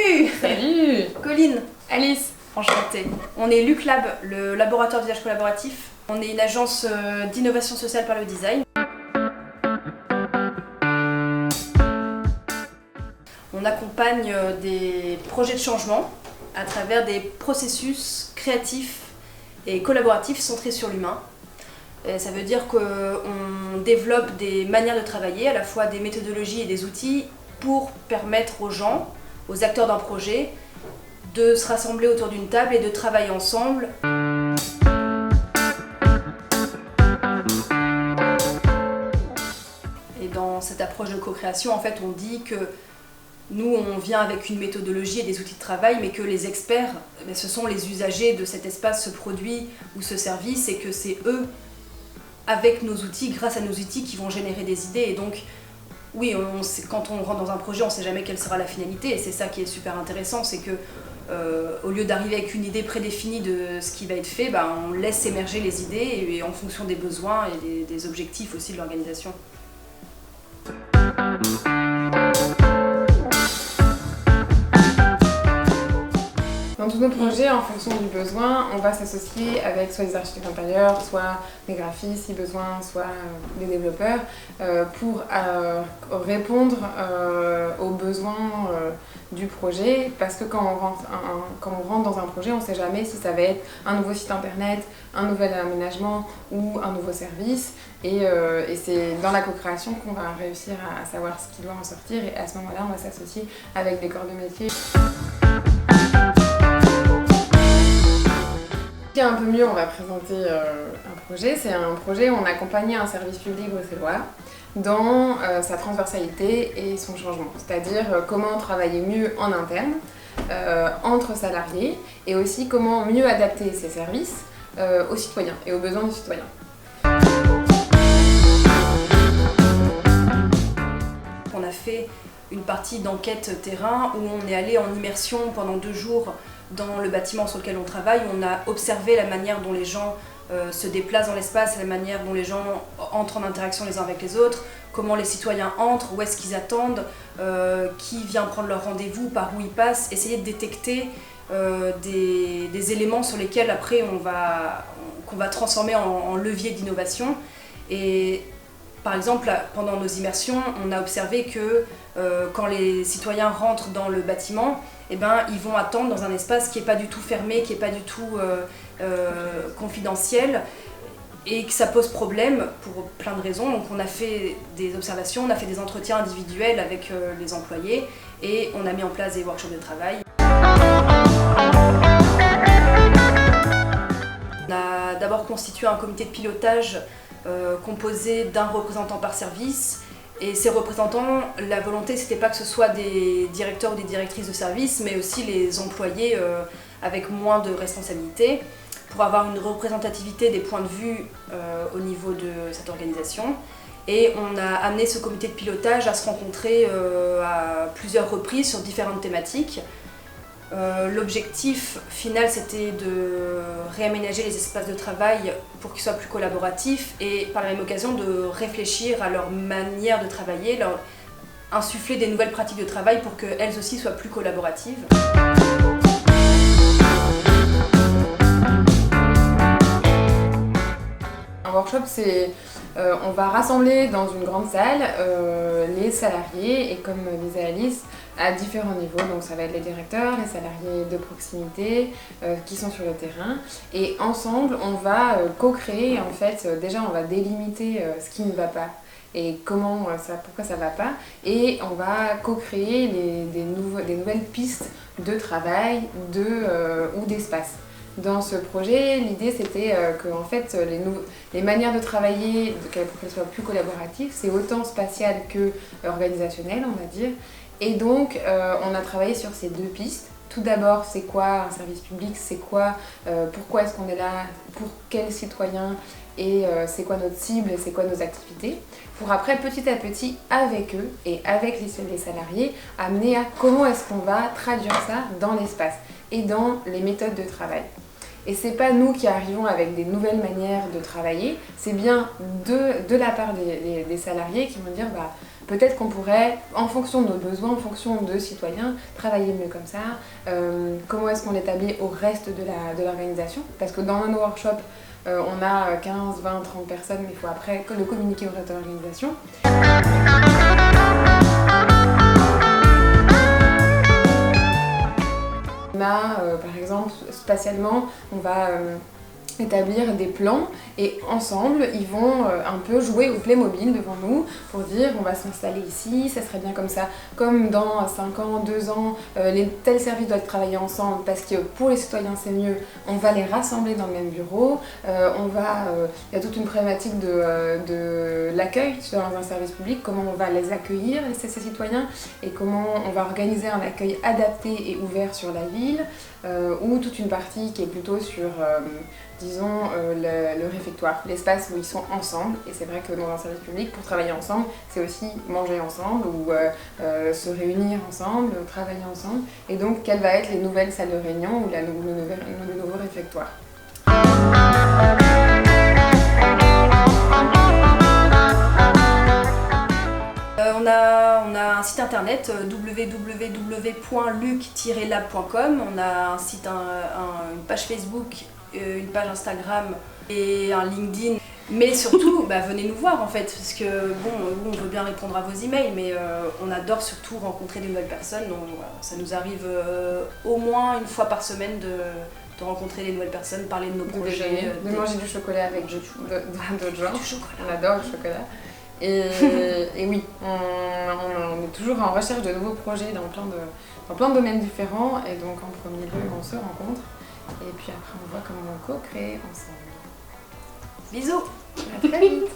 Salut! Salut! Colline, Alice! enchantée. On est Luc Lab, le laboratoire d'usage collaboratif. On est une agence d'innovation sociale par le design. On accompagne des projets de changement à travers des processus créatifs et collaboratifs centrés sur l'humain. Ça veut dire qu'on développe des manières de travailler, à la fois des méthodologies et des outils pour permettre aux gens, aux acteurs d'un projet, de se rassembler autour d'une table et de travailler ensemble. Et dans cette approche de co-création, en fait, on dit que nous, on vient avec une méthodologie et des outils de travail, mais que les experts, ce sont les usagers de cet espace, ce produit ou ce service, et que c'est eux, avec nos outils, grâce à nos outils, qui vont générer des idées. Et donc, oui, quand on rentre dans un projet, on ne sait jamais quelle sera la finalité, et c'est ça qui est super intéressant, c'est que au lieu d'arriver avec une idée prédéfinie de ce qui va être fait, on laisse émerger les idées et en fonction des besoins et des objectifs aussi de l'organisation. Dans tous nos projets, en fonction du besoin, on va s'associer avec soit des architectes d'intérieur, soit des graphistes si besoin, soit des développeurs pour répondre aux besoins du projet, parce que quand on rentre dans un projet, on ne sait jamais si ça va être un nouveau site internet, un nouvel aménagement ou un nouveau service, et c'est dans la co-création qu'on va réussir à savoir ce qui doit en sortir, et à ce moment-là, on va s'associer avec des corps de métier. Un peu mieux, on va présenter un projet. C'est un projet où on accompagnait un service public bruxellois dans sa transversalité et son changement. C'est-à-dire comment travailler mieux en interne, entre salariés, et aussi comment mieux adapter ces services aux citoyens et aux besoins des citoyens. On a fait une partie d'enquête terrain où on est allé en immersion pendant 2 jours dans le bâtiment sur lequel on travaille. On a observé la manière dont les gens se déplacent dans l'espace, la manière dont les gens entrent en interaction les uns avec les autres, comment les citoyens entrent, où est-ce qu'ils attendent, qui vient prendre leur rendez-vous, par où ils passent, essayer de détecter des éléments sur lesquels après qu'on va transformer en levier d'innovation. Et par exemple, pendant nos immersions, on a observé que quand les citoyens rentrent dans le bâtiment, ils vont attendre dans un espace qui n'est pas du tout fermé, qui n'est pas du tout confidentiel, et que ça pose problème pour plein de raisons. Donc on a fait des observations, on a fait des entretiens individuels avec les employés, et on a mis en place des workshops de travail. On a d'abord constitué un comité de pilotage composé d'un représentant par service. Et ces représentants, la volonté, c'était pas que ce soit des directeurs ou des directrices de service, mais aussi les employés avec moins de responsabilités, pour avoir une représentativité des points de vue au niveau de cette organisation. Et on a amené ce comité de pilotage à se rencontrer à plusieurs reprises sur différentes thématiques. L'objectif final, c'était de réaménager les espaces de travail pour qu'ils soient plus collaboratifs, et par la même occasion de réfléchir à leur manière de travailler, leur insuffler des nouvelles pratiques de travail pour qu'elles aussi soient plus collaboratives. Un workshop, c'est on va rassembler dans une grande salle les salariés, et comme disait Alice, à différents niveaux. Donc ça va être les directeurs, les salariés de proximité qui sont sur le terrain, et ensemble on va co-créer. En fait, déjà on va délimiter ce qui ne va pas et pourquoi ça va pas, et on va co-créer des nouvelles pistes de travail ou d'espace. Dans ce projet, l'idée c'était que en fait, les manières de travailler, pour qu'elles soient plus collaboratives, c'est autant spatial que organisationnel, on va dire. Et donc, on a travaillé sur ces 2 pistes. Tout d'abord, c'est quoi un service public, c'est quoi, pourquoi est-ce qu'on est là, pour quels citoyens, et c'est quoi notre cible, c'est quoi nos activités, pour après, petit à petit, avec eux et avec les salariés, amener à comment est-ce qu'on va traduire ça dans l'espace et dans les méthodes de travail. Et c'est pas nous qui arrivons avec des nouvelles manières de travailler, c'est bien de la part des salariés qui vont dire peut-être qu'on pourrait, en fonction de nos besoins, en fonction de citoyens, travailler mieux comme ça. Comment est-ce qu'on l'établit au reste de l'organisation? Parce que dans nos workshops, on a 15, 20, 30 personnes, mais il faut après le communiquer au reste de l'organisation. On a, par exemple, spatialement, on va établir des plans et ensemble ils vont un peu jouer au Playmobil devant nous pour dire on va s'installer ici, ça serait bien comme ça, comme dans 5 ans, 2 ans, tels services doivent travailler ensemble parce que pour les citoyens c'est mieux, on va les rassembler dans le même bureau, il y a toute une problématique de l'accueil dans un service public, comment on va les accueillir ces citoyens et comment on va organiser un accueil adapté et ouvert sur la ville, ou toute une partie qui est plutôt sur disons le réfectoire, l'espace où ils sont ensemble. Et c'est vrai que dans un service public, pour travailler ensemble, c'est aussi manger ensemble ou se réunir ensemble, travailler ensemble. Et donc, quelles vont être les nouvelles salles de réunion ou le nouveau réfectoire. On a un site internet www.luc-lab.com, on a un site, une page Facebook, une page Instagram et un LinkedIn. Mais surtout, venez nous voir en fait, parce que bon, on veut bien répondre à vos emails, mais on adore surtout rencontrer des nouvelles personnes. Donc ça nous arrive au moins une fois par semaine de rencontrer des nouvelles personnes, parler de nos projets. De manger du chocolat avec d'autres gens. Du chocolat. On adore le chocolat. Et oui, on est toujours en recherche de nouveaux projets dans plein de domaines différents. Et donc en premier lieu, on se rencontre. Et puis après, on voit comment on co-crée ensemble. Bisous! À très vite!